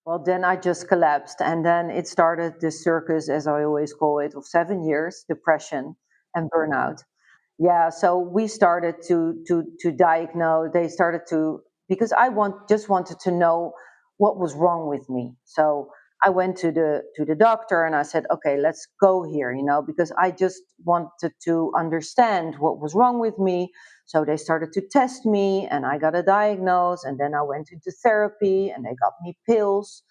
Well, then I just collapsed. And then it started this circus, as I always call it, of 7 years, depression and burnout. Yeah, so we started to diagnose. They started to, because just wanted to know what was wrong with me. So I went to the doctor and I said, okay, let's go here, because I just wanted to understand what was wrong with me. So they started to test me and I got a diagnosis, and then I went into therapy and they got me pills.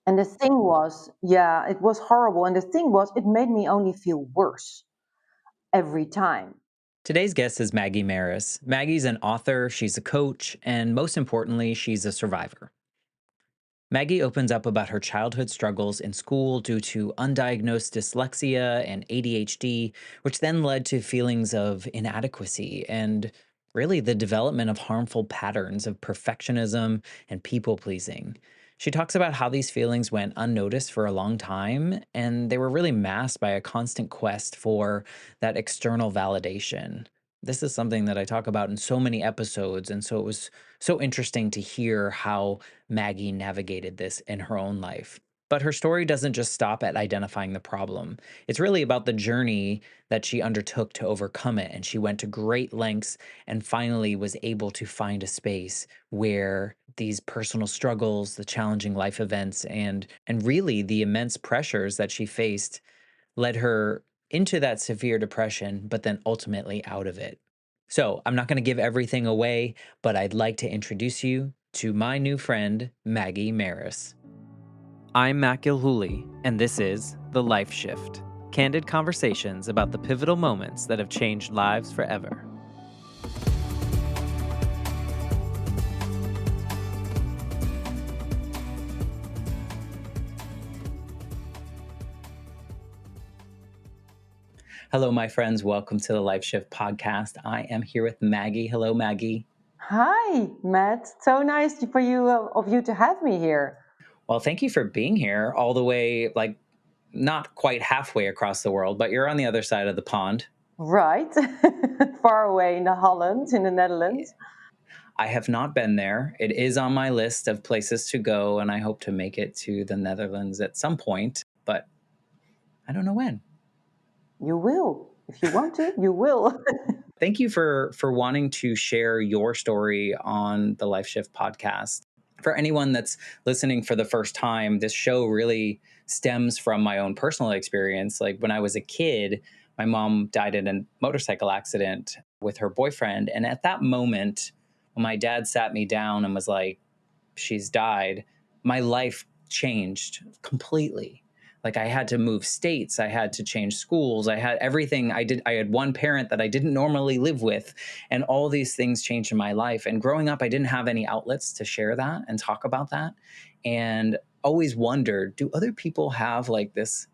And the thing was, yeah, it was horrible. And the thing was, it made me only feel worse every time. Today's guest is Maggie Maris. Maggie's an author, she's a coach, and most importantly, she's a survivor. Maggie opens up about her childhood struggles in school due to undiagnosed dyslexia and ADHD, which then led to feelings of inadequacy and really the development of harmful patterns of perfectionism and people pleasing. She talks about how these feelings went unnoticed for a long time, and they were really masked by a constant quest for that external validation. This is something that I talk about in so many episodes, and so it was so interesting to hear how Maggie navigated this in her own life. But her story doesn't just stop at identifying the problem. It's really about the journey that she undertook to overcome it. And she went to great lengths and finally was able to find a space where these personal struggles, the challenging life events, and really the immense pressures that she faced led her into that severe depression, but then ultimately out of it. So I'm not going to give everything away, but I'd like to introduce you to my new friend, Maggie Maris. I'm Matt Gilhooly, and this is The Life Shift, candid conversations about the pivotal moments that have changed lives forever. Hello, my friends. Welcome to the Life Shift podcast. I am here with Maggie. Hello, Maggie. Hi, Matt. So nice for you of you to have me here. Well, thank you for being here all the way, like not quite halfway across the world, but you're on the other side of the pond. Right, far away in the Holland, in the Netherlands. I have not been there. It is on my list of places to go, and I hope to make it to the Netherlands at some point, but I don't know when. You will, if you want to. You will. Thank you for wanting to share your story on the Life Shift podcast. For anyone that's listening for the first time, this show really stems from my own personal experience. Like when I was a kid, my mom died in a motorcycle accident with her boyfriend. And at that moment, when my dad sat me down and was like, she's died, my life changed completely. Like I had to move states, I had to change schools, I had everything. I had one parent that I didn't normally live with, and all these things changed in my life. And growing up, I didn't have any outlets to share that and talk about that. And always wondered, do other people have like this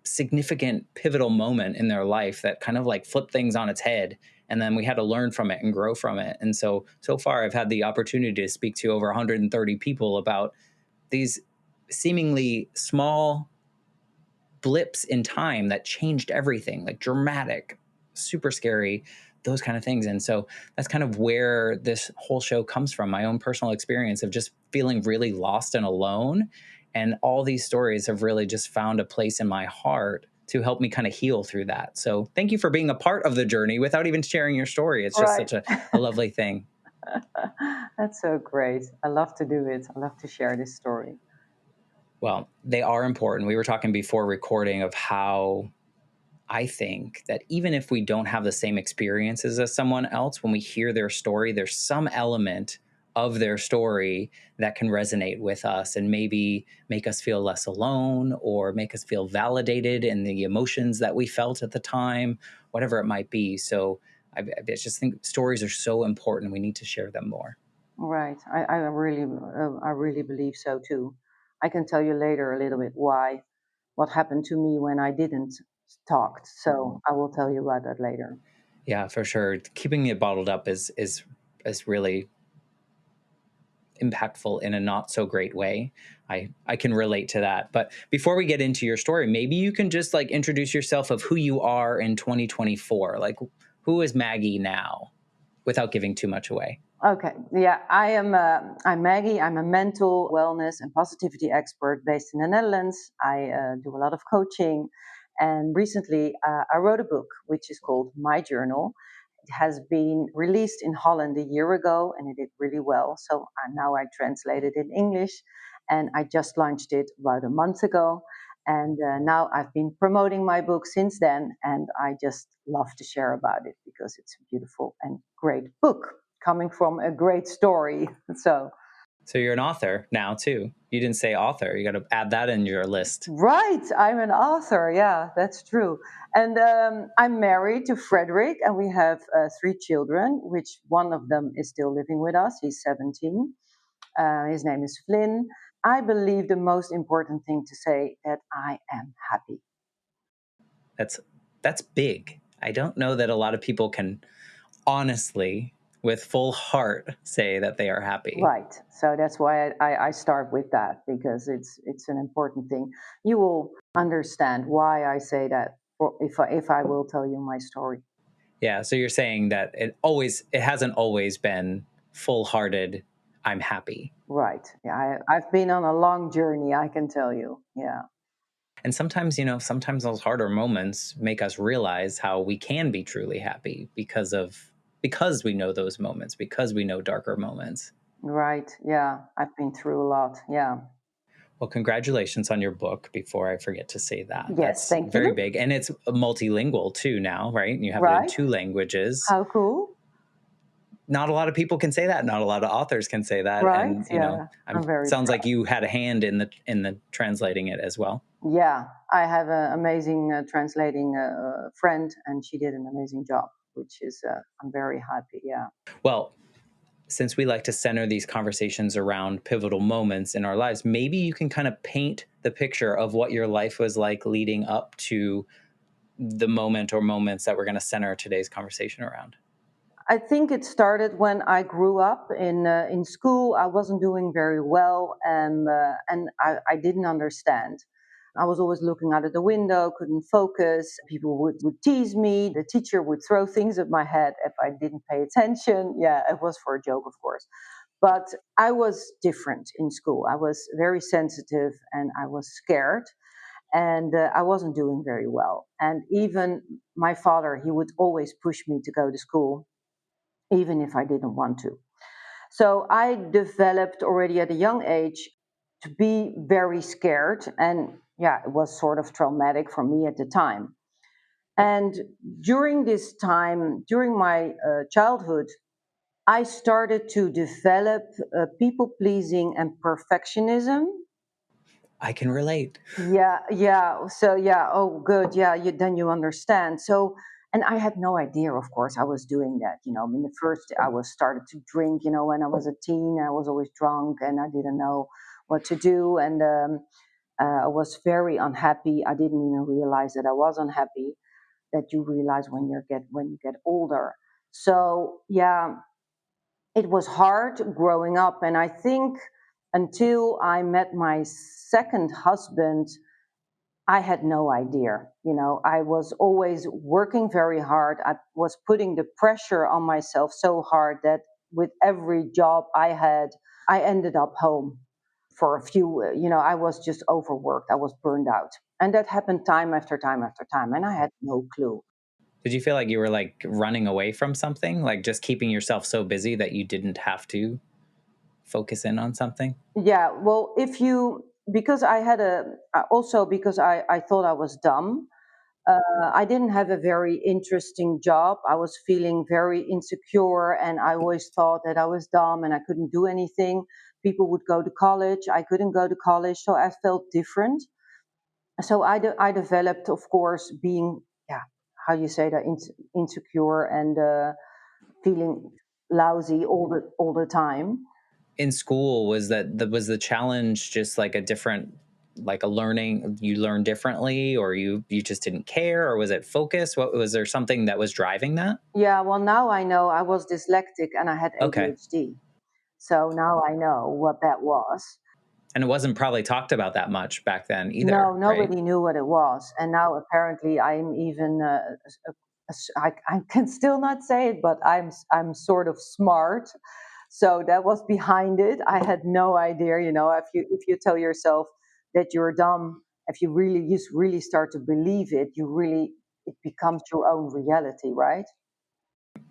significant pivotal moment in their life that kind of like flipped things on its head, and then we had to learn from it and grow from it. And so far I've had the opportunity to speak to over 130 people about these seemingly small blips in time that changed everything, like dramatic, super scary, those kind of things. And so that's kind of where this whole show comes from, my own personal experience of just feeling really lost and alone. And all these stories have really just found a place in my heart to help me kind of heal through that. So thank you for being a part of the journey without even sharing your story. It's just Right. such a lovely thing. That's so great. I love to do it. I love to share this story. Well, they are important. We were talking before recording of how I think that even if we don't have the same experiences as someone else, when we hear their story, there's some element of their story that can resonate with us and maybe make us feel less alone or make us feel validated in the emotions that we felt at the time, whatever it might be. So I just think stories are so important. We need to share them more. Right. I really believe so too. I can tell you later a little bit what happened to me when I didn't talk. So I will tell you about that later. Yeah, for sure. Keeping it bottled up is really impactful in a not so great way. I can relate to that. But before we get into your story, maybe you can just like introduce yourself of who you are in 2024. Like who is Maggie now without giving too much away? Okay. Yeah, I'm Maggie. I'm a mental wellness and positivity expert based in the Netherlands. I do a lot of coaching, and recently I wrote a book which is called My Journal. It has been released in Holland a year ago, and it did really well. So now I translated it in English, and I just launched it about a month ago. And now I've been promoting my book since then, and I just love to share about it because it's a beautiful and great book coming from a great story. So, So you're an author now too. You didn't say author. You got to add that in your list. right, I'm an author. Yeah, that's true. And I'm married to Frederick, and we have three children, which one of them is still living with us. He's 17. His name is Flynn. I believe the most important thing to say that I am happy. That's that's big. I don't know that a lot of people can honestly, with full heart, say that they are happy. Right. So that's why I start with that because it's an important thing. You will understand why I say that if I will tell you my story. Yeah. So you're saying that it hasn't always been full hearted. I'm happy. Right. Yeah. I've been on a long journey. I can tell you. Yeah. And sometimes, sometimes those harder moments make us realize how we can be truly happy because we know those moments, because we know darker moments. Right. Yeah. I've been through a lot. Yeah. Well, congratulations on your book before I forget to say that. Yes. That's Thank very you. big. And it's multilingual too now, right? You have it in Right. two languages. How cool. Not a lot of people can say that. Not a lot of authors can say that. Right. And, Yeah. I'm I'm very sounds like proud. you had a hand in the translating it as well. Yeah. I have an amazing translating friend, and she did an amazing job, which is I'm very happy. Yeah. Well, since we like to center these conversations around pivotal moments in our lives, maybe you can kind of paint the picture of what your life was like leading up to the moment or moments that we're going to center today's conversation around. I think it started when I grew up in school. I wasn't doing very well, and I didn't understand. I was always looking out of the window, couldn't focus. People would tease me. The teacher would throw things at my head if I didn't pay attention. Yeah, it was for a joke, of course. But I was different in school. I was very sensitive and I was scared, and I wasn't doing very well. And even my father, he would always push me to go to school even if I didn't want to. So I developed already at a young age to be very scared. And yeah, it was sort of traumatic for me at the time. And during this time, during my childhood, I started to develop people pleasing and perfectionism. I can relate. Yeah, yeah. So yeah, oh good. Yeah, then you understand. So and I had no idea, of course, I was doing that. I mean, the first I was started to drink, when I was a teen, I was always drunk and I didn't know what to do. And I was very unhappy. I didn't even realize that I was unhappy, that you realize when you get older. So yeah, it was hard growing up. And I think until I met my second husband, I had no idea. I was always working very hard. I was putting the pressure on myself so hard that with every job I had, I ended up home for a few, I was just overworked. I was burned out. And that happened time after time after time. And I had no clue. Did you feel like you were like running away from something, like just keeping yourself so busy that you didn't have to focus in on something? Yeah. Well, because I had also because I thought I was dumb. I didn't have a very interesting job. I was feeling very insecure, and I always thought that I was dumb and I couldn't do anything. People would go to college, I couldn't go to college, so I felt different. So I developed, of course, being, yeah, how do you say that, insecure and feeling lousy all the time. In school, was the challenge just like a different, like a learning, you learn differently, or you just didn't care, or was it focus? What was there, something that was driving that? Yeah, well, now I know I was dyslexic and I had Okay. ADHD. So now I know what that was. And it wasn't probably talked about that much back then No, either, right? nobody knew what it was, and now apparently I'm even. I can still not say it, but I'm sort of smart. So that was behind it. I had no idea, if you tell yourself that you're dumb, if you really start to believe it, it becomes your own reality, right?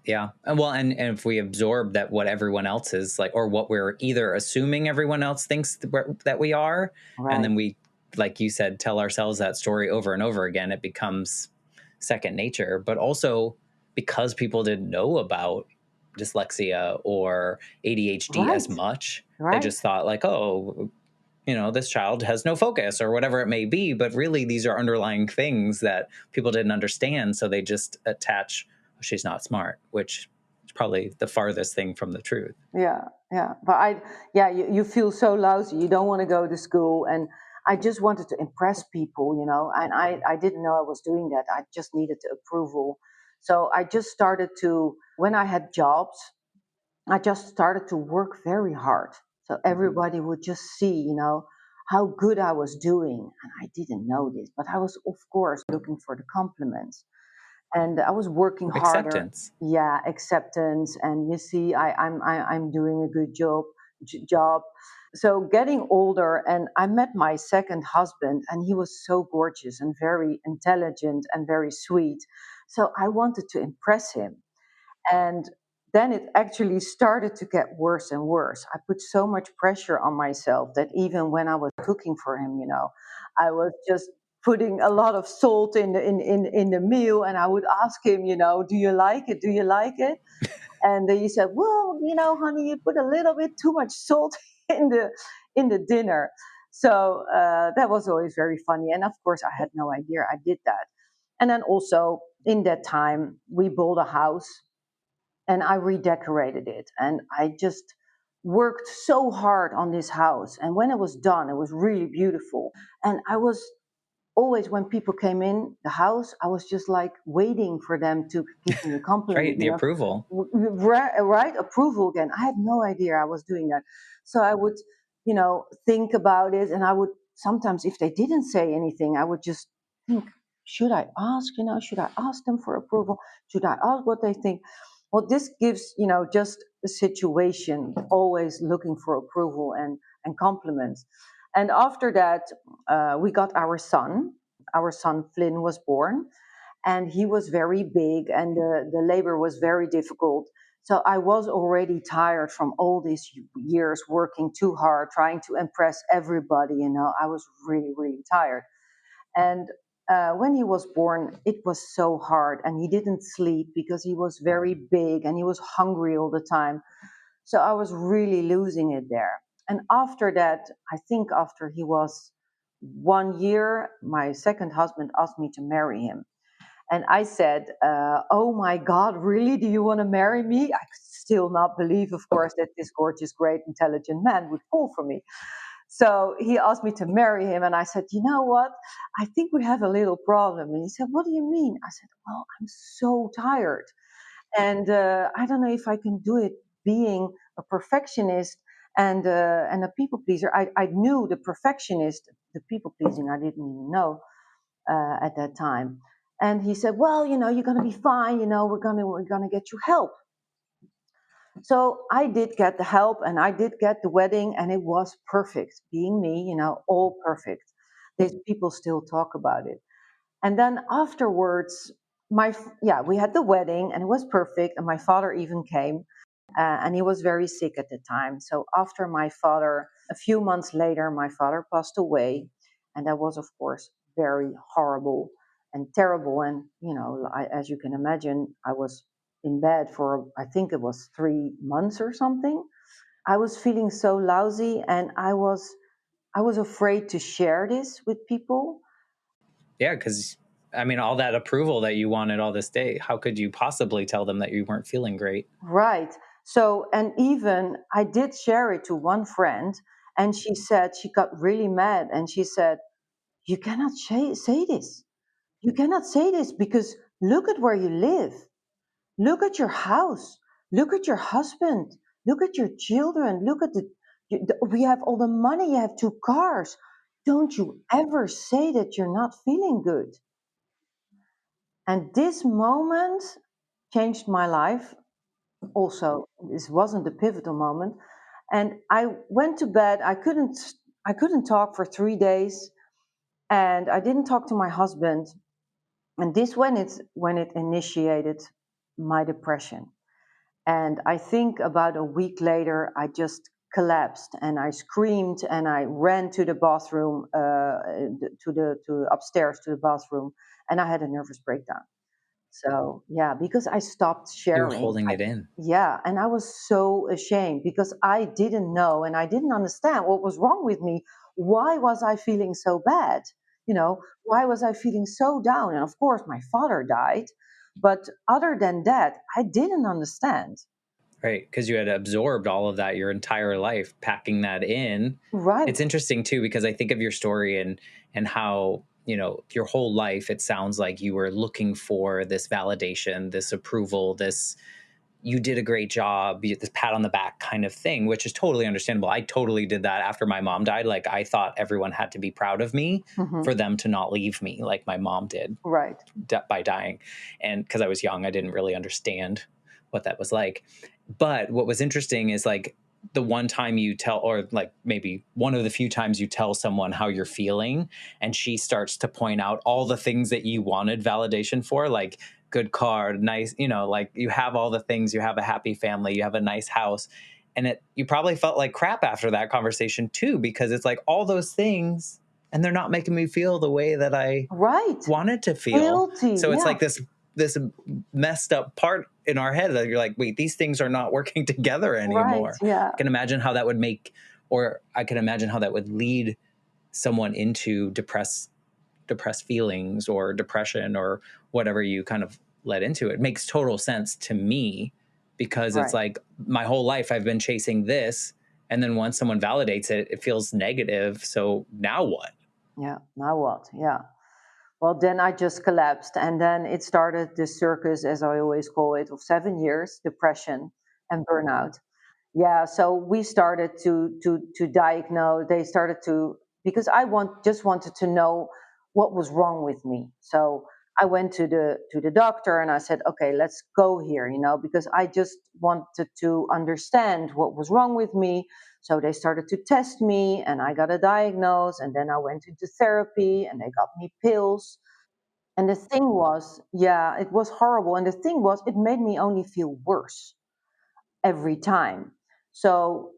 Yeah. And if we absorb that what everyone else is like, or what we're either assuming everyone else thinks that we are, and Right. then we, like you said, tell ourselves that story over and over again, it becomes second nature. But also because people didn't know about dyslexia or ADHD as Right. much, they Right. just thought like, oh, this child has no focus or whatever it may be. But really, these are underlying things that people didn't understand. So they just attach, oh, she's not smart, which is probably the farthest thing from the truth. Yeah, yeah. But yeah, you feel so lousy. You don't want to go to school. And I just wanted to impress people, and I didn't know I was doing that. I just needed the approval. So I just started to, when I had jobs, I just started to work very hard. So everybody would just see, how good I was doing. And I didn't know this, but I was, of course, looking for the compliments. And I was working harder. Acceptance. Yeah, acceptance, and you see, I'm doing a good job. So getting older, and I met my second husband, and he was so gorgeous and very intelligent and very sweet. So I wanted to impress him, and then it actually started to get worse and worse. I put so much pressure on myself that even when I was cooking for him, I was just putting a lot of salt in the meal, and I would ask him, do you like it? Do you like it? And he said, well, honey, you put a little bit too much salt in the dinner. So that was always very funny. And of course, I had no idea I did that. And then also in that time, we bought a house and I redecorated it. And I just worked so hard on this house. And when it was done, it was really beautiful. And I was always, when people came in the house, I was just like waiting for them to give me a compliment, Right. The approval. right? Approval again. I had no idea I was doing that. So I would, think about it. And I would sometimes, if they didn't say anything, I would just think, should I ask, should I ask them for approval? Should I ask what they think? Well, this gives, just a situation, always looking for approval and compliments. And after that, we got our son. Our son Flynn was born, and he was very big, and the labor was very difficult. So I was already tired from all these years working too hard, trying to impress everybody. I was really, really tired. And when he was born, it was so hard, and he didn't sleep because he was very big and he was hungry all the time. So I was really losing it there. And after that, I think after he was 1 year, my second husband asked me to marry him. And I said, oh my God, really? Do you want to marry me? I could still not believe, of course, that this gorgeous, great, intelligent man would fall for me. So he asked me to marry him. And I said, you know what? I think we have a little problem. And he said, what do you mean? I said, well, I'm so tired. And I don't know if I can do it being a perfectionist and a people pleaser. I knew the perfectionist, the people pleasing, I didn't even know at that time. And he said, well, you're going to be fine. We're going to get you help. So I did get the help, and I did get the wedding, and it was perfect. Being me, all perfect. These people still talk about it. And then afterwards, we had the wedding, and it was perfect. And my father even came, and he was very sick at the time. So after my father, a few months later, my father passed away, and that was, of course, very horrible and terrible. And as you can imagine, I was in bed for, I think it was 3 months or something. I was feeling so lousy, and I was afraid to share this with people. Yeah. Because, I mean, all that approval that you wanted all this day, how could you possibly tell them that you weren't feeling great? Right. So, and even I did share it to one friend, and she said she got really mad, and she said, you cannot say this. You cannot say this because look at where you live. Look at your house. Look at your husband. Look at your children. Look at we have all the money. You have 2 cars. Don't you ever say that you're not feeling good. And this moment changed my life. Also, this wasn't the pivotal moment. And I went to bed. I couldn't talk for 3 days, and I didn't talk to my husband. And this when it initiated my depression. And I think about a week later, I just collapsed and I screamed and I ran to the bathroom, to upstairs to the bathroom, and I had a nervous breakdown. So yeah, because I stopped You were sharing. holding it in. Yeah, and I was so ashamed because I didn't know and I didn't understand what was wrong with me. Why was I feeling so bad? Why was I feeling so down? And of course, my father died. But other than that, I didn't understand. Right, because you had absorbed all of that your entire life, packing that in. Right. It's interesting too because I think of your story and how, your whole life it sounds like you were looking for this validation, this approval, this you did a great job, this pat on the back kind of thing, which is totally understandable. I totally did that after my mom died. Like I thought everyone had to be proud of me Hmm. for them to not leave me like my mom did Right. by dying. And because I was young, I didn't really understand what that was like. But what was interesting is like the one time you tell, or like maybe one of the few times you tell someone how you're feeling, and she starts to point out all the things that you wanted validation for, like good car, nice, like you have all the things, you have a happy family, you have a nice house. And you probably felt like crap after that conversation too, because it's like all those things, and they're not making me feel the way that I Right. wanted to feel. Guilty. So it's Yeah. like this messed up part in our head that you're like, wait, these things are not working together Right. anymore. Yeah. I can imagine how that would make, or I can imagine how that would lead someone into depressed feelings or depression or whatever you kind of led into. It makes total sense to me because it's Right. like my whole life I've been chasing this. And then once someone validates it, it feels negative. So now what? Yeah. Now what? Yeah. Well, then I just collapsed. And then it started this circus, as I always call it, of 7 years, depression and burnout. Yeah, so we started to diagnose. They started to, because just wanted to know what was wrong with me. So I went to the doctor and I said, okay, let's go here, because I just wanted to understand what was wrong with me. So they started to test me and I got a diagnosis, and then I went into therapy and they got me pills. And the thing was, yeah, it was horrible. And the thing was, it made me only feel worse every time. So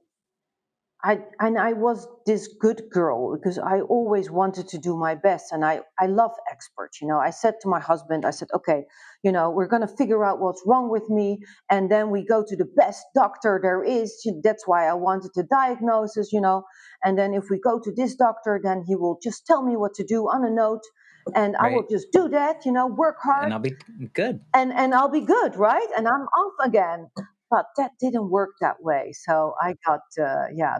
I was this good girl because I always wanted to do my best, and I love experts. I said to my husband, I said, okay, we're gonna figure out what's wrong with me, and then we go to the best doctor there is. That's why I wanted the diagnosis. And then if we go to this doctor, then he will just tell me what to do on a note, and I will Right. just do that. Work hard, And I'll be good. and I'll be good, right? And I'm off again. But that didn't work that way. So I got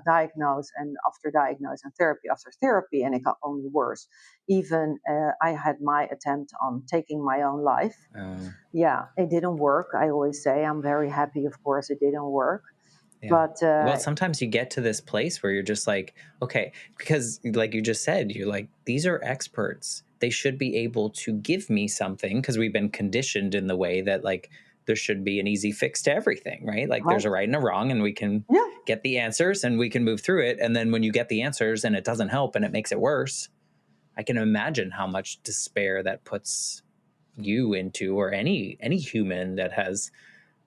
diagnosed, and after diagnosis and therapy after therapy, and it got only worse. Even I had my attempt on taking my own life. Um, Yeah, it didn't work. I always say I'm very happy, of course, it didn't work. Yeah. But Well, sometimes you get to this place where you're just like, okay, because like you just said, you're like, these are experts. They should be able to give me something because we've been conditioned in the way that like there should be an easy fix to everything, right? Like there's right, a right and a wrong, and we can yeah, get the answers and we can move through it. And then when you get the answers and it doesn't help and it makes it worse, I can imagine how much despair that puts you into, or any human that has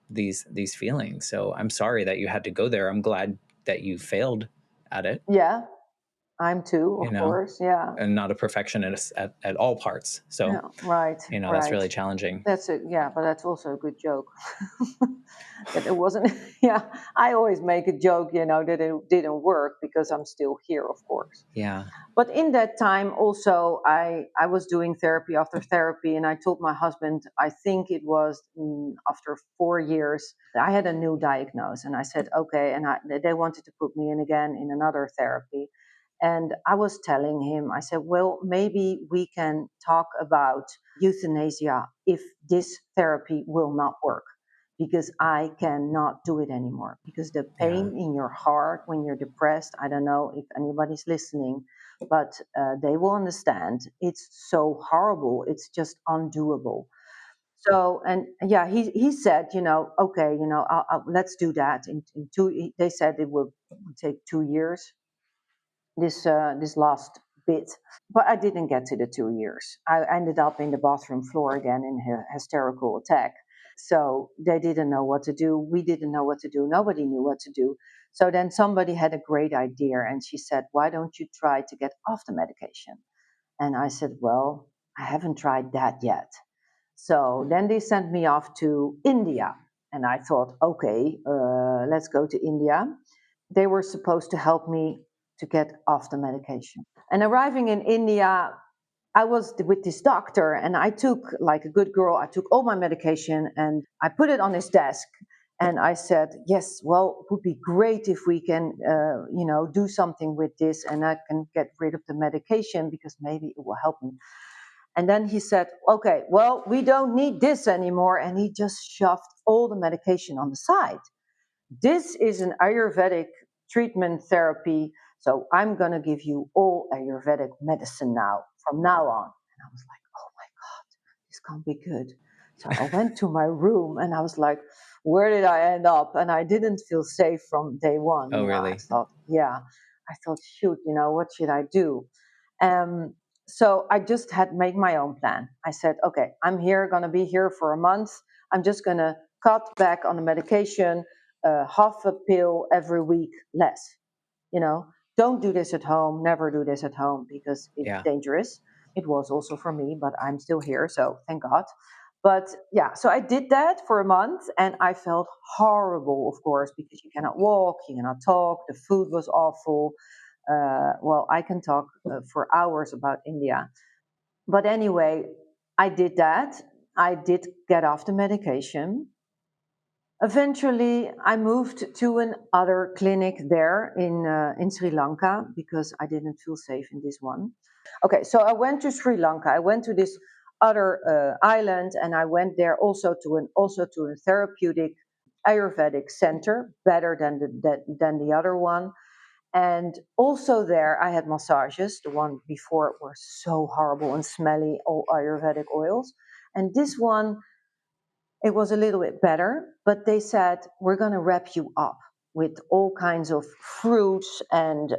these feelings. So I'm sorry that you had to go there. I'm glad that you failed at it, yeah. I'm too, you of know, course. Yeah, and not a perfectionist at all parts. yeah, So, right, that's right. really challenging. That's it. Yeah, but that's also a good joke. That it wasn't. Yeah, I always make a joke, that it didn't work because I'm still here, of course. Yeah. But in that time, also, I was doing therapy after therapy, and I told my husband, I think it was after 4 years, I had a new diagnosis, and I said, okay, and they wanted to put me in again in another therapy. And I was telling him, I said, well, maybe we can talk about euthanasia if this therapy will not work, because I cannot do it anymore. Because the Yeah. pain in your heart when you're depressed, I don't know if anybody's listening, but they will understand. It's so horrible. It's just undoable. So, and yeah, he said, okay, let's do that in two. They said it would take 2 years. This last bit, but I didn't get to the 2 years. I ended up in the bathroom floor again in a hysterical attack. So they didn't know what to do. We didn't know what to do. Nobody knew what to do. So then somebody had a great idea, and she said, "Why don't you try to get off the medication?" And I said, "Well, I haven't tried that yet." So then they sent me off to India. And I thought, okay, let's go to India. They were supposed to help me to get off the medication. And arriving in India, I was with this doctor, and I took, like a good girl, I took all my medication and I put it on his desk. And I said, yes, well, it would be great if we can, do something with this, and I can get rid of the medication because maybe it will help me. And then he said, okay, well, we don't need this anymore. And he just shoved all the medication on the side. This is an Ayurvedic treatment therapy. So I'm going to give you all Ayurvedic medicine now, from now on. And I was like, oh my God, this can't be good. So I went to my room and I was like, where did I end up? And I didn't feel safe from day one. Oh, I really? thought, shoot, what should I do? Um, so I just had made my own plan. I said, okay, I'm going to be here for a month. I'm just going to cut back on the medication, half a pill every week less. You know, don't do this at home. Never do this at home because it's Yeah. dangerous. It was also for me, but I'm still here. So thank God. But yeah, so I did that for a month and I felt horrible, of course, because you cannot walk, you cannot talk, the food was awful. Well, I can talk for hours about India. But anyway, I did that. I did get off the medication. Eventually, I moved to another clinic there in Sri Lanka because I didn't feel safe in this one. Okay, so I went to Sri Lanka. I went to this other island, and I went there also to a therapeutic Ayurvedic center, better than the other one. And also there, I had massages. The one before were so horrible and smelly, all Ayurvedic oils. And this one, it was a little bit better, but they said, we're going to wrap you up with all kinds of fruits and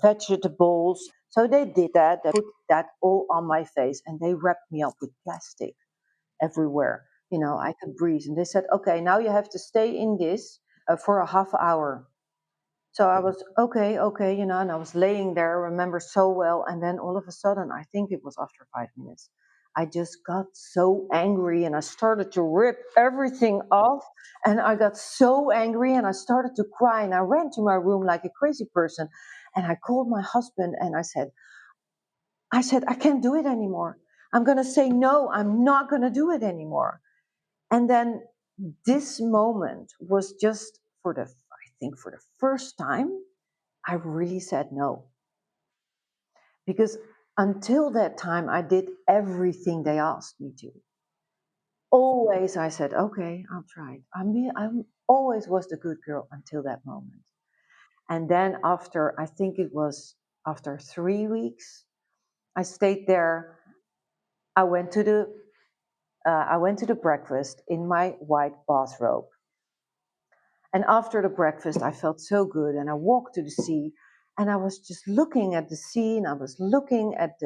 vegetables. So they did that. They put that all on my face and they wrapped me up with plastic everywhere. I could breathe. And they said, okay, now you have to stay in this for a half hour. So I was okay, okay, and I was laying there, I remember so well. And then all of a sudden, I think it was after 5 minutes, I just got so angry and I started to rip everything off. And I got so angry and I started to cry. And I ran to my room like a crazy person. And I called my husband and I said, I can't do it anymore. I'm going to say no, I'm not going to do it anymore. And then this moment was just I think for the first time, I really said no. Because until that time, I did everything they asked me to. Always I said, okay, I'll try it. I'm always was the good girl until that moment. And then I think it was after 3 weeks, I stayed there. I went to the breakfast in my white bathrobe. And after the breakfast, I felt so good. And I walked to the sea and I was just looking at the sea and I was looking at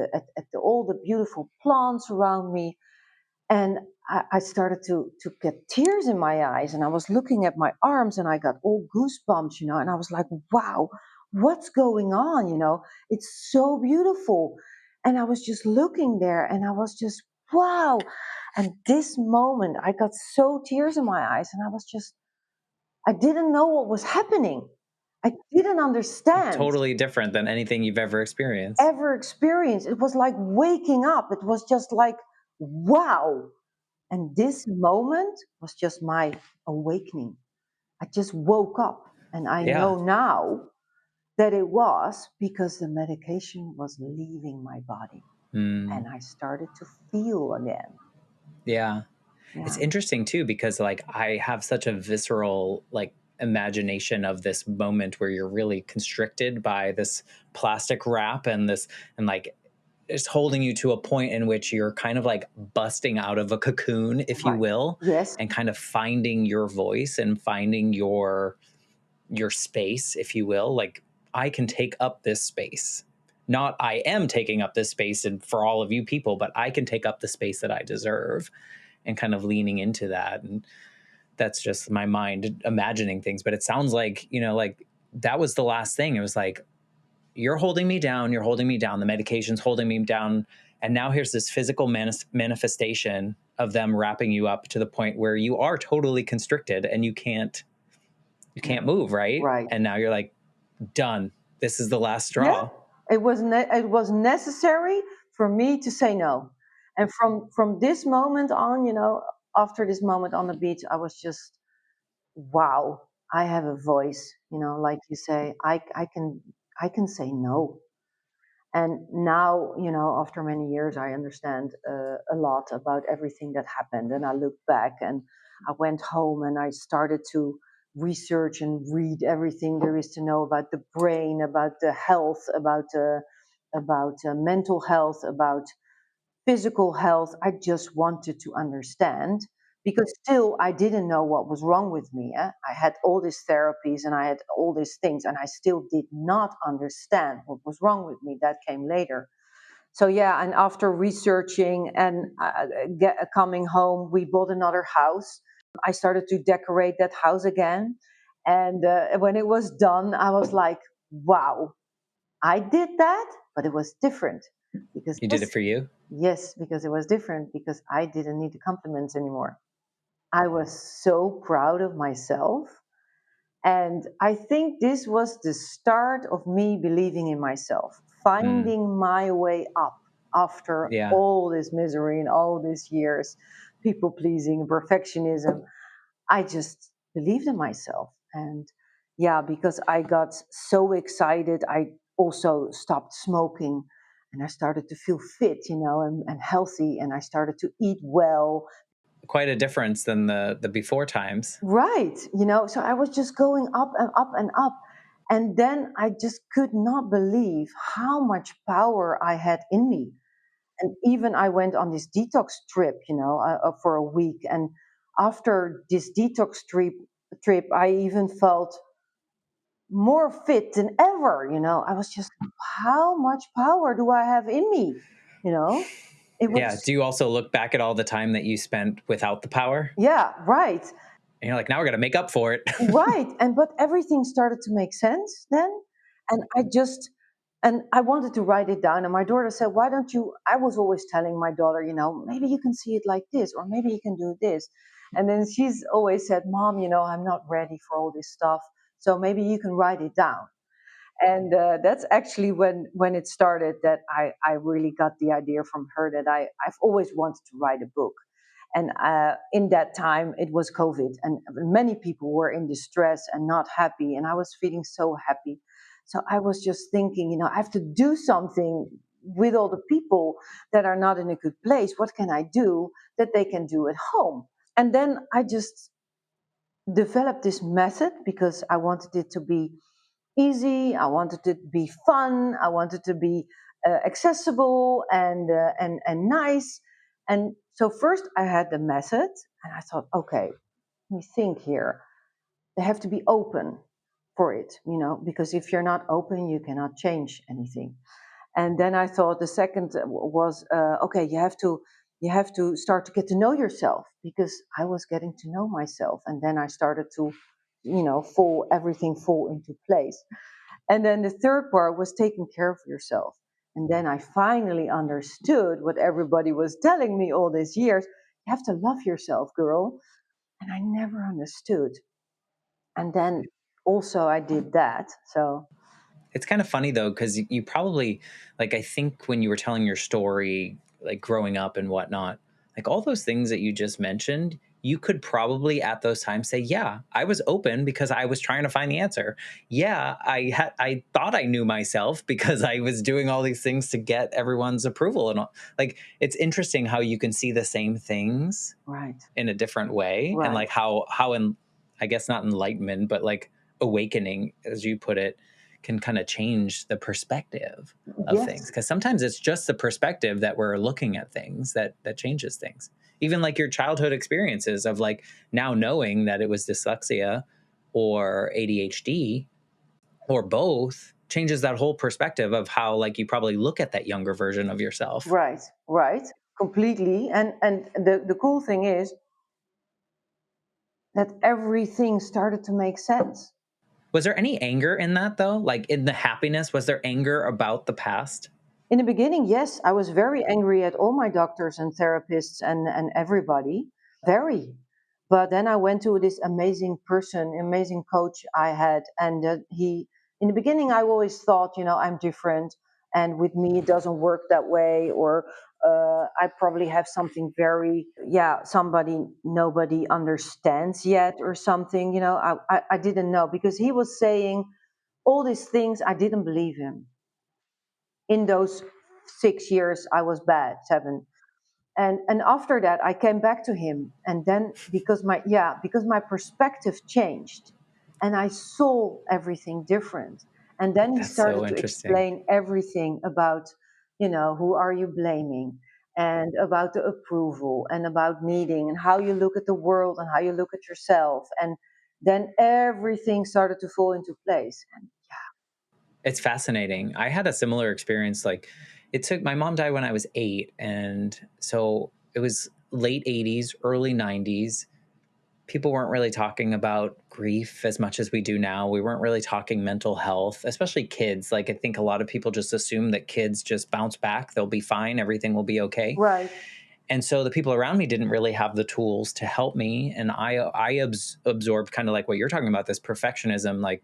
all the beautiful plants around me. And I started to get tears in my eyes. And I was looking at my arms and I got all goosebumps, and I was like, wow, what's going on? It's so beautiful. And I was just looking there and I was just, wow. And this moment, I got so tears in my eyes and I didn't know what was happening. I didn't understand, Totally different than anything you've ever experienced. ever experienced. It was like waking up. It was just like, wow. And this moment was just my awakening. I just woke up. And I Yeah. know now that it was because the medication was leaving my body. Mm, And I started to feel again. yeah. It's Yeah. interesting too, because like I have such a visceral like imagination of this moment where you're really constricted by this plastic wrap and like it's holding you to a point in which you're kind of like busting out of a cocoon, if you Right. will, Yes. and kind of finding your voice and finding your space, if you will. Like, I can take up this space. Not I am taking up this space and for all of you people, but I can take up the space that I deserve, and kind of leaning into that. And that's just my mind imagining things. But it sounds like, like that was the last thing. It was like, you're holding me down, you're holding me down, the medication's holding me down. And now here's this physical manifestation of them wrapping you up to the point where you are totally constricted and you Yeah. can't move, right? Right. And now you're like, done. This is the last Yeah. straw. It was necessary for me to say no. And from this moment on, after this moment on the beach, I was just, wow, I have a voice. Like you say, I can say no. And now, after many years, I understand a lot about everything that happened. And I look back and I went home and I started to research and read everything there is to know about the brain, about the health, about mental health, about physical health. I just wanted to understand because still I didn't know what was wrong with me. I had all these therapies and I had all these things, and I still did not understand what was wrong with me. That came later. So yeah, and after researching and coming home, we bought another house. I started to decorate that house again, and when it was done, I was like, "Wow, I did that," but it was different because You did it this, for you. yes, because it was different because I didn't need the compliments anymore. I was so proud of myself. And I think this was the start of me believing in myself, Mm, finding my way up after yeah. all this misery and all these years, people pleasing, perfectionism. I just believed in myself. And yeah, because I got so excited, I also stopped smoking and I started to feel fit, and healthy. And I started to eat well. Quite a difference than the before times. Right. So I was just going up and up and up. And then I just could not believe how much power I had in me. And even I went on this detox trip, for a week. And after this trip, I even felt more fit than ever. I was just, how much power do I have in me? You know, it Yeah. was, Do you also look back at all the time that you spent without the power? yeah, right. And you're like, now we're going to make up for it. Right. But everything started to make sense then. And I wanted to write it down. And my daughter said, why don't you? I was always telling my daughter, maybe you can see it like this, or maybe you can do this. And then she's always said, Mom, I'm not ready for all this stuff. So maybe you can write it down. And that's actually when it started that I really got the idea from her that I've always wanted to write a book. And in that time, it was COVID, and many people were in distress and not happy. And I was feeling so happy. So I was just thinking, I have to do something with all the people that are not in a good place. What can I do that they can do at home? And then I just developed this method because I wanted it to be easy. I wanted it to be fun. I wanted to be accessible and nice. And so first I had the method, and I thought, okay, let me think here. They have to be open for it, because if you're not open, you cannot change anything. And then I thought the second was okay. You have to start to get to know yourself because I was getting to know myself, and then I started to, fall everything fall into place. And then the third part was taking care of yourself. And then I finally understood what everybody was telling me all these years. You have to love yourself, girl. And I never understood. And then also I did that. So, It's kind of funny though, because you probably, like, I think when you were telling your story, like growing up and whatnot, like all those things that you just mentioned, you could probably at those times say, yeah, I was open because I was trying to find the answer. Yeah, I thought I knew myself because I was doing all these things to get everyone's approval and all. Like, it's interesting how you can see the same things right, in a different way, and right. like how in, I guess not enlightenment, but like awakening, as you put it, can kind of change the perspective of things. Yes. Because sometimes it's just the perspective that we're looking at things that changes things. Even like your childhood experiences of like now knowing that it was dyslexia or ADHD or both changes that whole perspective of how like you probably look at that younger version of yourself. Right, right, completely. And the cool thing is that everything started to make sense. Was there any anger in that though? Like in the happiness, was there anger about the past? In the beginning, yes, I was very angry at all my doctors and therapists and everybody. Very. But then I went to this amazing person, amazing coach I had, and in the beginning, I always thought, I'm different, and with me, it doesn't work that way, or I probably have something very, yeah, somebody nobody understands yet, or something. I didn't know because he was saying all these things. I didn't believe him in those 6 years I was bad, 7. And after that I came back to him, and then because my perspective changed and I saw everything different. And then he That's so started to interesting. explain everything about, who are you blaming, and about the approval, and about needing, and how you look at the world and how you look at yourself. And then everything started to fall into place. And It's fascinating. I had a similar experience. Like, it took my mom died when I was 8. And so it was late 80s, early 90s. People weren't really talking about grief as much as we do now. We weren't really talking mental health, especially kids. Like, I think a lot of people just assume that kids just bounce back, they'll be fine, everything will be okay. right. And so the people around me didn't really have the tools to help me. And I absorbed kind of like what you're talking about, this perfectionism. Like,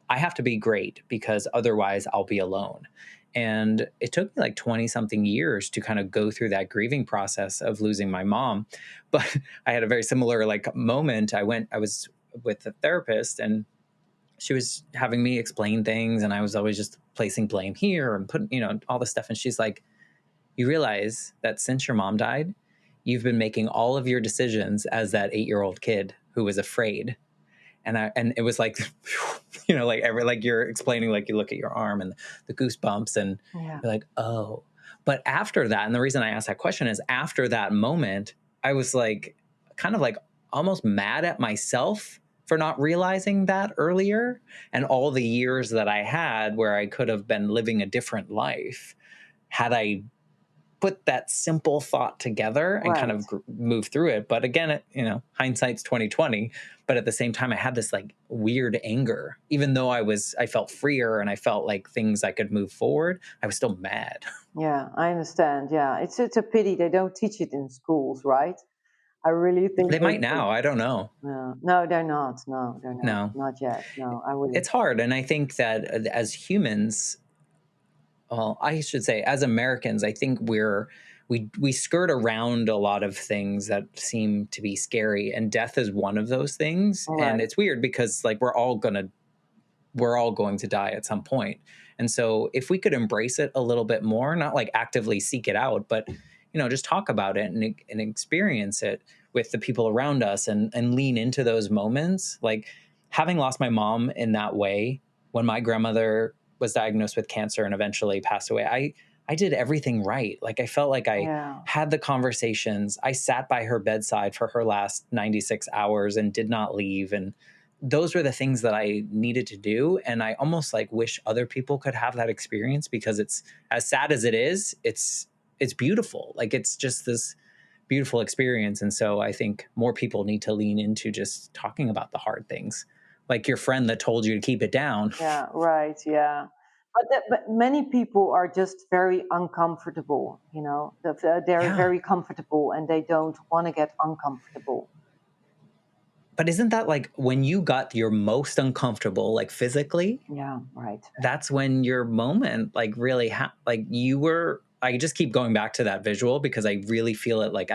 I have to be great because otherwise I'll be alone. And it took me like 20 something years to kind of go through that grieving process of losing my mom. But I had a very similar like moment. I was with a therapist, and she was having me explain things, and I was always just placing blame here and putting, all this stuff. And she's like, you realize that since your mom died, you've been making all of your decisions as that 8-year-old kid who was afraid. And it was like, like you're explaining, like you look at your arm and the goosebumps, and Yeah. you're like, oh. But after that, and the reason I asked that question is after that moment, I was like, kind of like almost mad at myself for not realizing that earlier, and all the years that I had where I could have been living a different life had I put that simple thought together and kind Right. of move through it. But again, hindsight's 2020. But at the same time, I had this like weird anger, even though I felt freer and I felt like things I could move forward. I was still mad. Yeah, I understand. Yeah, it's a pity they don't teach it in schools, right? I really think They they might should. now. I don't know. No, no, they're not. No, they're not. No, Not yet. No, I really. it's hard. And I think that as humans, well, I should say, as Americans, I think we skirt around a lot of things that seem to be scary, and death is one of those things. All And right. it's weird because like we're all going to die at some point. And so if we could embrace it a little bit more, not like actively seek it out, but just talk about it and experience it with the people around us, and lean into those moments. Like having lost my mom in that way, when my grandmother was diagnosed with cancer and eventually passed away, I did everything right. Like I felt like I Yeah. had the conversations. I sat by her bedside for her last 96 hours and did not leave. And those were the things that I needed to do. And I almost like wish other people could have that experience, because it's as sad as it is, it's beautiful. Like it's just this beautiful experience. And so I think more people need to lean into just talking about the hard things. Like your friend that told you to keep it down. Yeah. Right. Yeah. But many people are just very uncomfortable. They're Yeah. very comfortable and they don't want to get uncomfortable. But isn't that like when you got your most uncomfortable, like physically, Yeah. Right. that's when your moment like really like you were, I just keep going back to that visual because I really feel it, like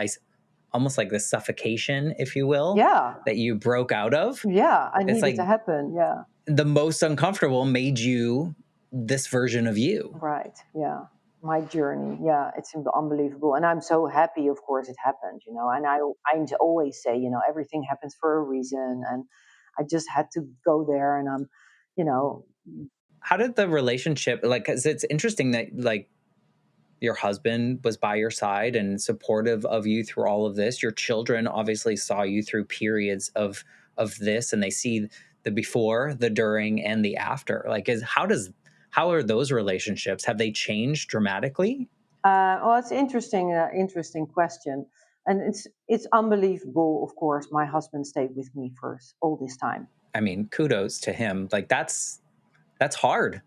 almost like the suffocation, if you will, Yeah. that you broke out of. Yeah. I It's need it like to happen. Yeah. the most uncomfortable made you this version of you. Right. Yeah. My journey. Yeah. It's unbelievable. And I'm so happy, of course, it happened, and I always say, everything happens for a reason. And I just had to go there, and I'm, you know, how did the relationship, like, because it's interesting that, like, your husband was by your side and supportive of you through all of this. Your children obviously saw you through periods of this, and they see the before, the during, and the after. Like, how are those relationships? Have they changed dramatically? Well, it's interesting, interesting question, and it's unbelievable. Of course, my husband stayed with me first all this time. I mean, kudos to him. Like, that's hard.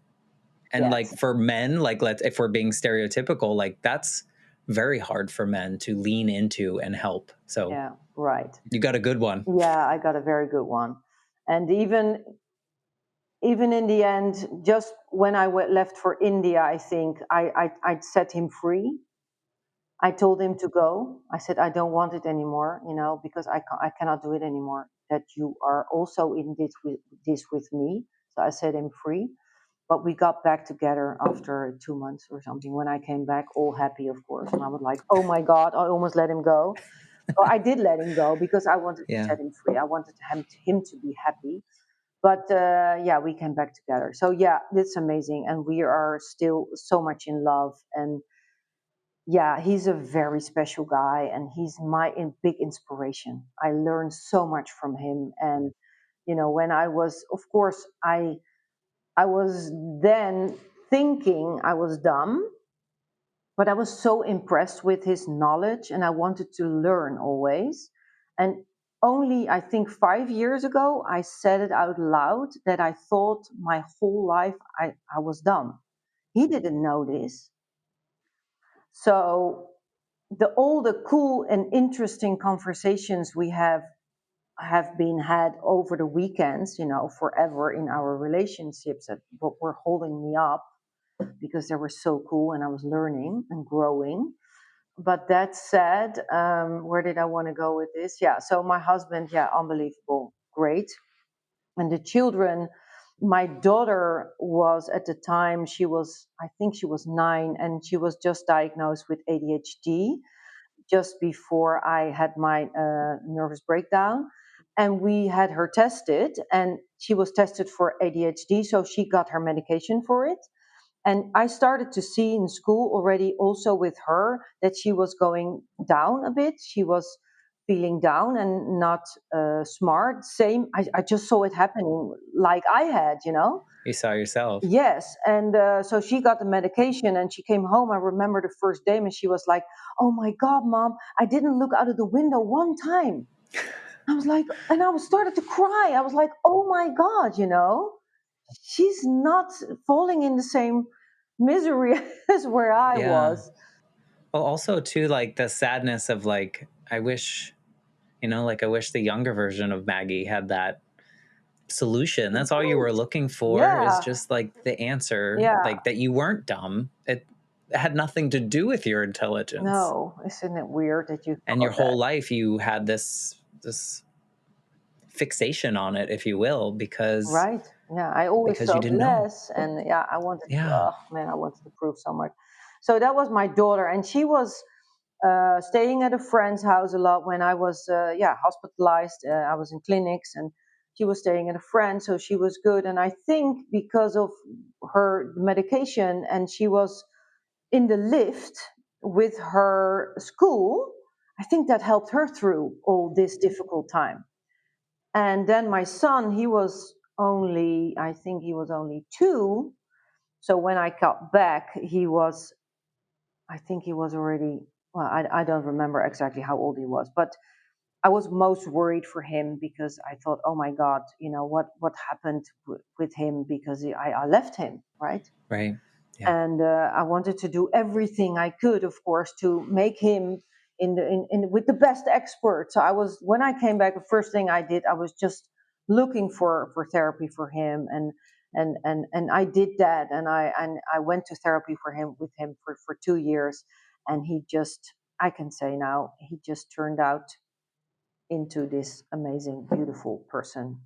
And like Yes. for men, like, let's, if we're being stereotypical, like, that's very hard for men to lean into and help. So Yeah. Right. you got a good one. Yeah, I got a very good one, and even in the end, just when I left for India, I think I'd set him free. I told him to go. I said, I don't want it anymore, because I cannot do it anymore. That you are also in this with me. So I set him free. But we got back together after 2 months or something. When I came back, all happy, of course. And I was like, oh my God, I almost let him go. Well, I did let him go because I wanted to Yeah. set him free. I wanted him to be happy. But yeah, we came back together. So yeah, it's amazing. And we are still so much in love. And yeah, he's a very special guy, and he's my big inspiration. I learned so much from him. And when I was, of course, I was then thinking I was dumb, but I was so impressed with his knowledge, and I wanted to learn always. And only, I think, 5 years ago, I said it out loud that I thought my whole life I was dumb. He didn't know this. So all the cool and interesting conversations we have been had over the weekends, forever in our relationships that were holding me up because they were so cool and I was learning and growing. But that said, where did I want to go with this? Yeah, so my husband, yeah, unbelievable, great. And the children, my daughter was at the time, I think she was 9, and she was just diagnosed with ADHD just before I had my nervous breakdown. And we had her tested, and she was tested for ADHD, so she got her medication for it. And I started to see in school already, also with her, that she was going down a bit. She was feeling down and not smart. Same, I just saw it happening like I had. You saw yourself. Yes, and so she got the medication, and she came home. I remember the first day, and she was like, "Oh my God, Mom, I didn't look out of the window one time." I was like, and I was started to cry. I was like, "Oh my God, she's not falling in the same misery as where I Yeah. was." Well, also too, like, the sadness of, like, I wish, like, I wish the younger version of Maggie had that solution. That's all you were Right. looking for, is Yeah, just like the answer, yeah. like, that you weren't dumb. It had nothing to do with your intelligence. No, isn't it weird that you And your thought that? whole life you had this fixation on it, if you will, Right. Yeah, I always because you felt didn't know. less, and yeah, Yeah. oh man, I wanted to prove so much. So that was my daughter, and she was staying at a friend's house a lot when I was, yeah, hospitalized. I was in clinics, and she was staying at a friend, so she was good. And I think because of her medication, and she was in the lift with her school, I think that helped her through all this difficult time. And then my son, I think he was only 2. So when I got back, I think he was already, well, I don't remember exactly how old he was, but I was most worried for him because I thought, oh my God, what happened with him because I left him, right? Right. Yeah. And I wanted to do everything I could, of course, to make him in with the best experts. So when I came back, the first thing I did, I was just looking for therapy for him, and I did that, and I went to therapy with him for 2 years, and I can say now, he just turned out into this amazing, beautiful person,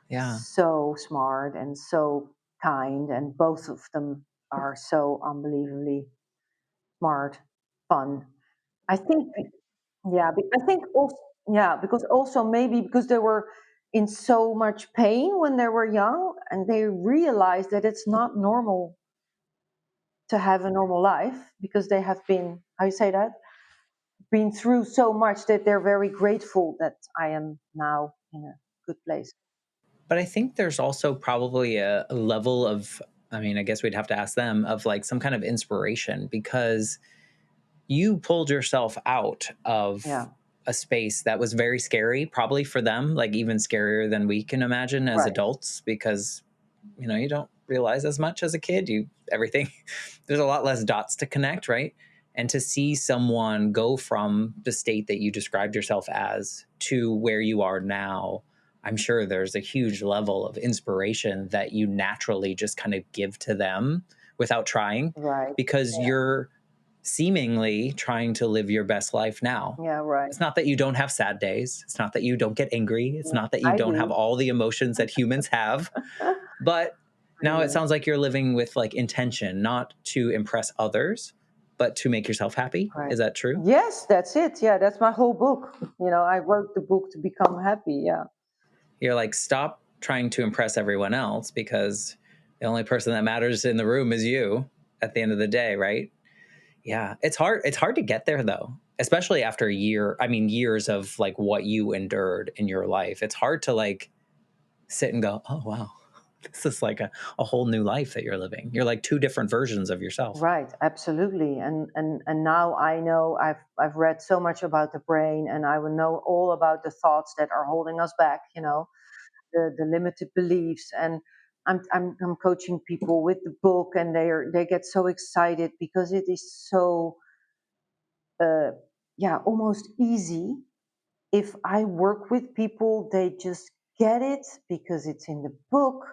Yeah. so smart and so kind, and both of them are so unbelievably smart, fun. I think, yeah, I think also, yeah, because also maybe because they were in so much pain when they were young, and they realize that it's not normal to have a normal life because they have been, how you say that, been through so much, that they're very grateful that I am now in a good place. But I think there's also probably a level of, I mean, I guess we'd have to ask them, of like some kind of inspiration, because you pulled yourself out of Yeah, a space that was very scary, probably for them, like even scarier than we can imagine as right, adults, because you don't realize as much as a kid. Everything, there's a lot less dots to connect, right? And to see someone go from the state that you described yourself as to where you are now, I'm sure there's a huge level of inspiration that you naturally just kind of give to them without trying, right, because you're seemingly trying to live your best life now. yeah, right. It's not that you don't have sad days. It's not that you don't get angry. It's Yeah, not that you I don't have do. all the emotions that humans have. But I now it do. sounds like you're living with like intention, not to impress others, but to make yourself happy. Right. Is that true? Yes, that's it. Yeah, that's my whole book. I wrote the book to become happy. Yeah. You're like, stop trying to impress everyone else, because the only person that matters in the room is you at the end of the day, right? Yeah, it's hard. It's hard to get there though, especially after a year. I mean, years of like what you endured in your life. It's hard to like sit and go, oh, wow, this is like a whole new life that you're living. You're like two different versions of yourself. Right, absolutely. And now I know, I've read so much about the brain, and I will know all about the thoughts that are holding us back, the limited beliefs. And I'm coaching people with the book, and they get so excited because it is so uh yeah, almost easy. If I work with people, they just get it because it's in the book.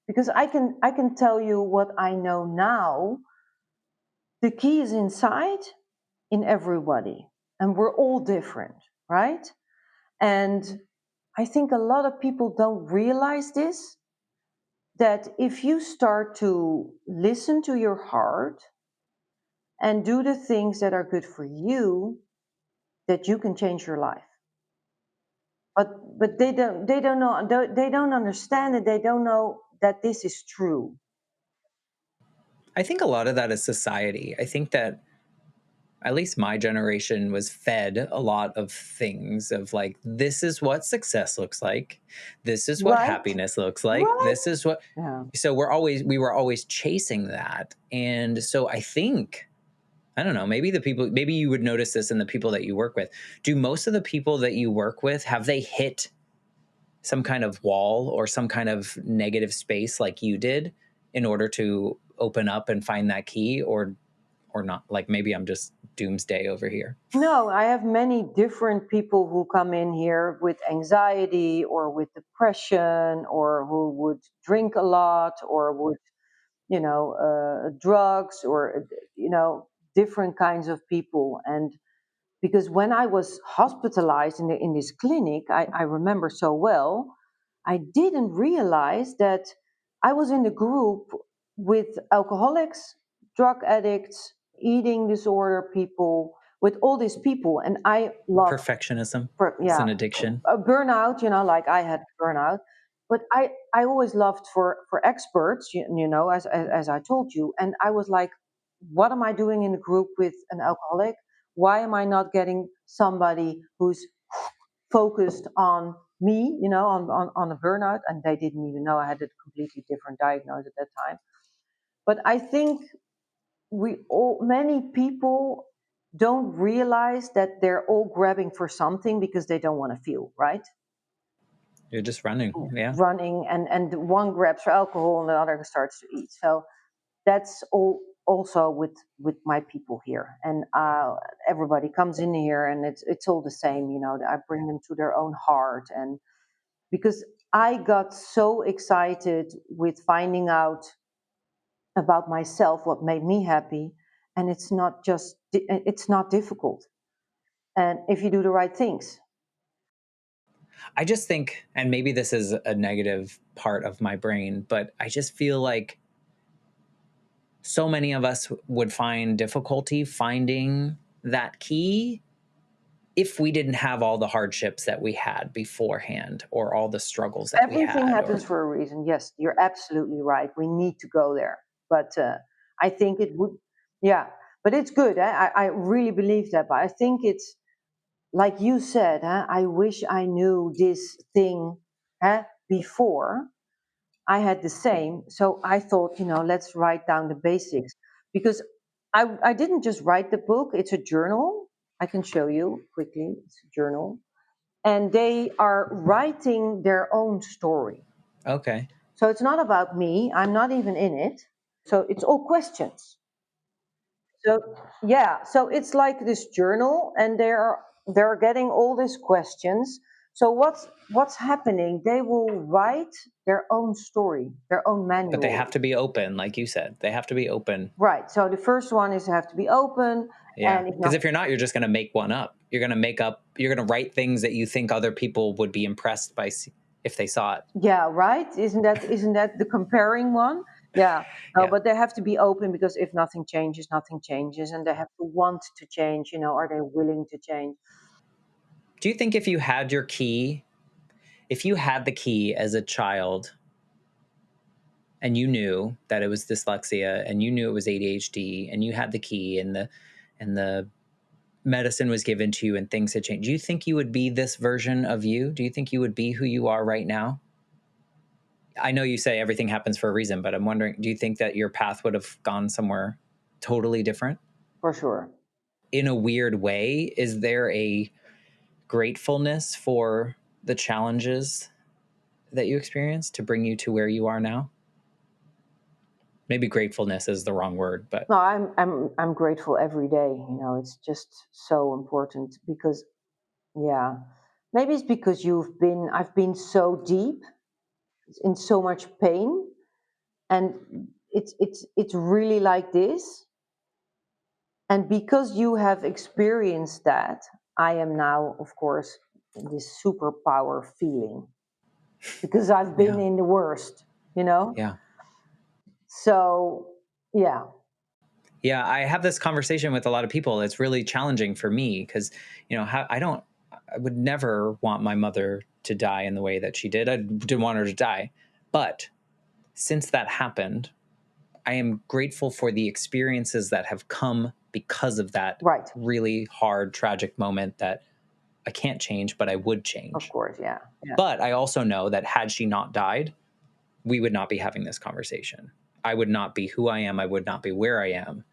Because I can tell you what I know now. The key is inside, in everybody, and we're all different, right? And I think a lot of people don't realize this, that if you start to listen to your heart and do the things that are good for you, that you can change your life. But they don't know, they don't understand it, they don't know that this is true. I think a lot of that is society. I think that at least my generation was fed a lot of things of like, this is what success looks like. This is what Right, happiness looks like. right. This is what. Yeah. So we were always chasing that. And so I think, I don't know, maybe you would notice this in the people that you work with. Do most of the people that you work with, have they hit some kind of wall or some kind of negative space like you did in order to open up and find that key, or not? Like maybe I'm just doomsday over here. No, I have many different people who come in here with anxiety or with depression, or who would drink a lot, or would, drugs, or, different kinds of people. And because when I was hospitalized in this clinic, I remember so well, I didn't realize that I was in the group with alcoholics, drug addicts, eating disorder people, with all these people, and I loved, Perfectionism is yeah, an addiction. a burnout, like I had burnout. But I always loved for experts, as I told you. And I was like, what am I doing in a group with an alcoholic? Why am I not getting somebody who's focused on me, on a burnout? And they didn't even know I had a completely different diagnosis at that time. But I think many people don't realize that they're all grabbing for something because they don't want to feel right. You're just running. Yeah. Running, and one grabs for alcohol and the other starts to eat. So that's all also with my people here. And everybody comes in here, and it's all the same. I bring them to their own heart. And because I got so excited with finding out about myself, what made me happy. And it's not difficult, and if you do the right things. I just think, and maybe this is a negative part of my brain, but I just feel like so many of us would find difficulty finding that key if we didn't have all the hardships that we had beforehand, or all the struggles that we Everything had, happens or for a reason. Yes, you're absolutely right. We need to go there. But I think it would, yeah, but it's good. I really believe that. But I think it's like you said, I wish I knew this thing before. I had the same. So I thought, let's write down the basics because I didn't just write the book, it's a journal. I can show you quickly. It's a journal. And they are writing their own story. okay, So it's not about me. I'm not even in it. So it's all questions. So yeah, so it's like this journal, and they're getting all these questions. So what's happening? They will write their own story, their own but they manual. have to be open, like you said. They have to be open. Right. So the first one is have to be open, Yeah, and if because not, if you're not, you're just going to make one up. You're going to write things that you think other people would be impressed by if they saw it. yeah, right. Isn't that the comparing one? Yeah. No, Yeah. but they have to be open because if nothing changes, and they have to want to change. Are they willing to change? Do you think if you had the key as a child, and you knew that it was dyslexia, and you knew it was ADHD, and you had the key, and the medicine was given to you and things had changed, do you think you would be this version of you? Do you think you would be who you are right now? I know you say everything happens for a reason, but I'm wondering, do you think that your path would have gone somewhere totally different? For sure. In a weird way, is there a gratefulness for the challenges that you experienced to bring you to where you are now? Maybe gratefulness is the wrong word, but No, I'm grateful every day. It's just so important because, yeah, maybe it's because I've been so deep in so much pain, and it's really like this. And because you have experienced that, I am now, of course, in this superpower feeling because I've been yeah, in the worst, you know? yeah. So, yeah, Yeah, I have this conversation with a lot of people. It's really challenging for me because, I would never want my mother to die in the way that she did. I didn't want her to die. But since that happened, I am grateful for the experiences that have come because of that right. really hard, tragic moment that I can't change, but I would Of change. course, yeah. Yeah. But I also know that had she not died, we would not be having this conversation. I would not be who I am. I would not be where I am.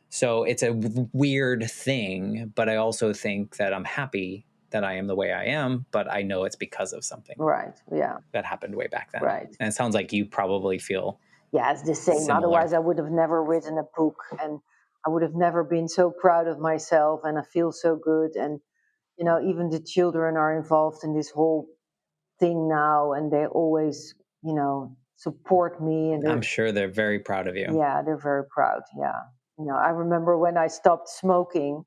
So it's a weird thing, but I also think that I'm happy that I am the way I am, but I know it's because of something Right. Yeah. that happened way back then. Right. And it sounds like you probably feel Yeah, it's the same. similar. Otherwise, I would have never written a book, and I would have never been so proud of myself, and I feel so good. And, even the children are involved in this whole thing now, and they always, support me, and I'm sure they're very proud of you. they're very proud. Yeah. I remember when I stopped smoking,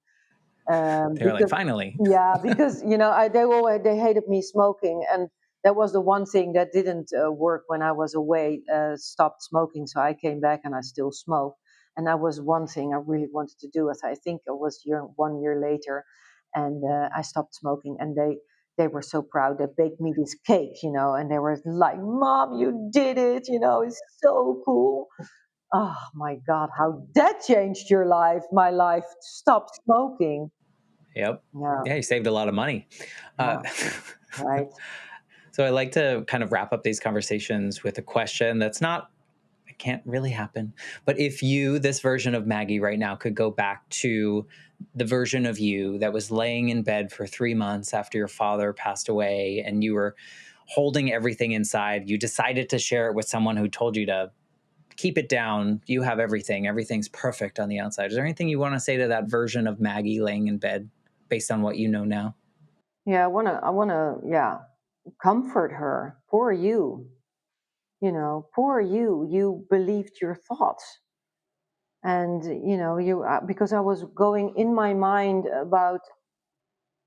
They're like, because finally. yeah, because they hated me smoking, and that was the one thing that didn't work when I was away. Stopped smoking, so I came back and I still smoke, and that was one thing I really wanted to do. As I think it was 1 year later, and I stopped smoking, and they were so proud. They baked me this cake, and they were like, "Mom, you did it! It's so cool." Oh my God, how that changed your life, my life. Stop smoking. Yep. Yeah, Yeah, you saved a lot of money. Uh, yeah, right. so I like to kind of wrap up these conversations with a question that's not, it can't really happen. But if you, this version of Maggie right now, could go back to the version of you that was laying in bed for 3 months after your father passed away, and you were holding everything inside, you decided to share it with someone who told you to keep it down. You have everything. Everything's perfect on the outside. Is there anything you want to say to that version of Maggie laying in bed based on what you know now? Yeah, yeah, comfort her. Poor you, poor you. You believed your thoughts. And, because I was going in my mind about,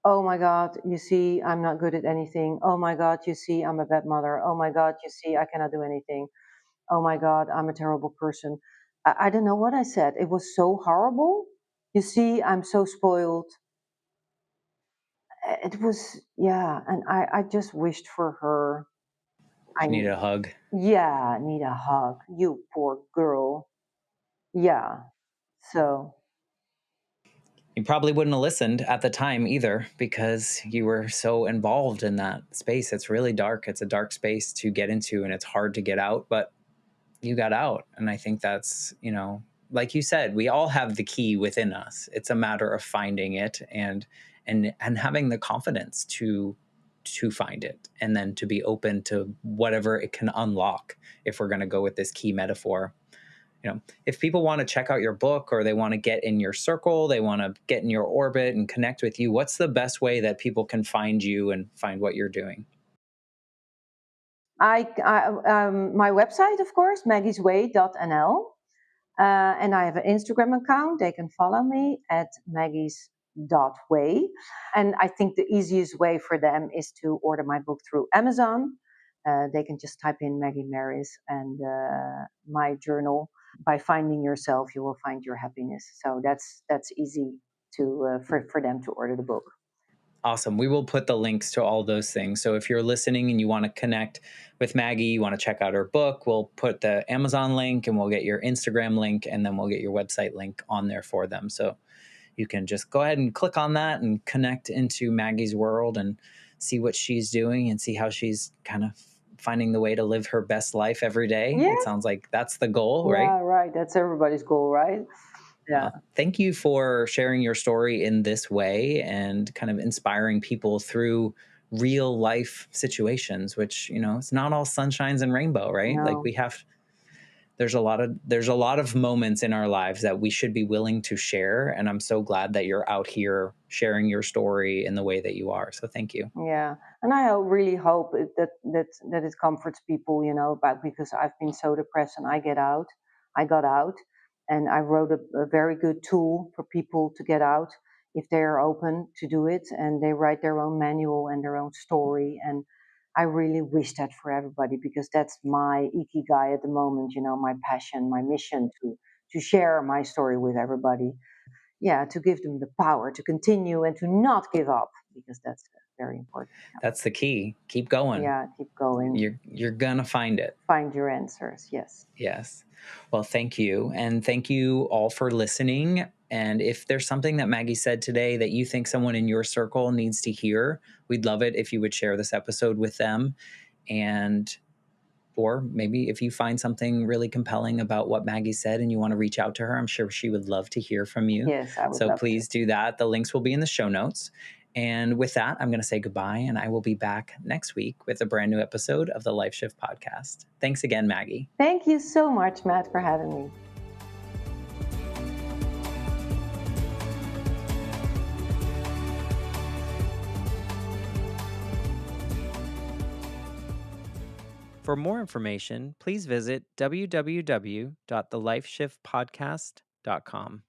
oh my God, you see, I'm not good at anything. Oh my God, you see, I'm a bad mother. Oh my God, you see, I cannot do anything. Oh my God, I'm a terrible person. I don't know what I said. It was so horrible. You see, I'm so spoiled. it was, yeah, and I just wished for her. I She needed a hug. Yeah, need a hug. You poor girl. Yeah. So You probably wouldn't have listened at the time either because you were so involved in that space. It's really dark. It's a dark space to get into and it's hard to get out, but you got out. And I think that's, like you said, we all have the key within us. It's a matter of finding it and having the confidence to find it and then to be open to whatever it can unlock if we're going to go with this key metaphor. If people want to check out your book or they want to get in your circle, they want to get in your orbit and connect with you, what's the best way that people can find you and find what you're doing? my website, of course, maggiesway.nl. And I have an Instagram account. They can follow me at maggies.way. And I think the easiest way for them is to order my book through Amazon. They can just type in Maggie Maris and my journal. By finding yourself, you will find your happiness. So that's easy to for them to order the book. Awesome. We will put the links to all those things. So if you're listening and you want to connect with Maggie, you want to check out her book, we'll put the Amazon link and we'll get your Instagram link and then we'll get your website link on there for them. So you can just go ahead and click on that and connect into Maggie's world and see what she's doing and see how she's kind of finding the way to live her best life every day. Yeah, It sounds like that's the goal, right? yeah, right. That's everybody's goal, right? Yeah. Thank you for sharing your story in this way and kind of inspiring people through real life situations, which, it's not all sunshines and rainbow, right? Like No. there's a lot of moments in our lives that we should be willing to share. And I'm so glad that you're out here sharing your story in the way that you are. So thank you. Yeah, and really hope that it comforts people, about, because I've been so depressed, and I got out, and I wrote a very good tool for people to get out if they are open to do it, and they write their own manual and their own story, and I really wish that for everybody, because that's my ikigai at the moment, my passion, my mission to share my story with everybody. Yeah, to give them the power to continue and to not give up, because that's very important. That's the key. Keep going. Yeah, keep going. You're gonna find it. Find your answers. Yes. Yes. Well, thank you. And thank you all for listening. And if there's something that Maggie said today that you think someone in your circle needs to hear, we'd love it if you would share this episode with them. And or maybe if you find something really compelling about what Maggie said and you want to reach out to her, I'm sure she would love to hear from you. Yes, I would So love please do that. The links will be in the show notes. And with that, I'm going to say goodbye, and I will be back next week with a brand new episode of the Life Shift Podcast. Thanks again, Maggie. Thank you so much, Matt, for having me. For more information, please visit www.thelifeshiftpodcast.com.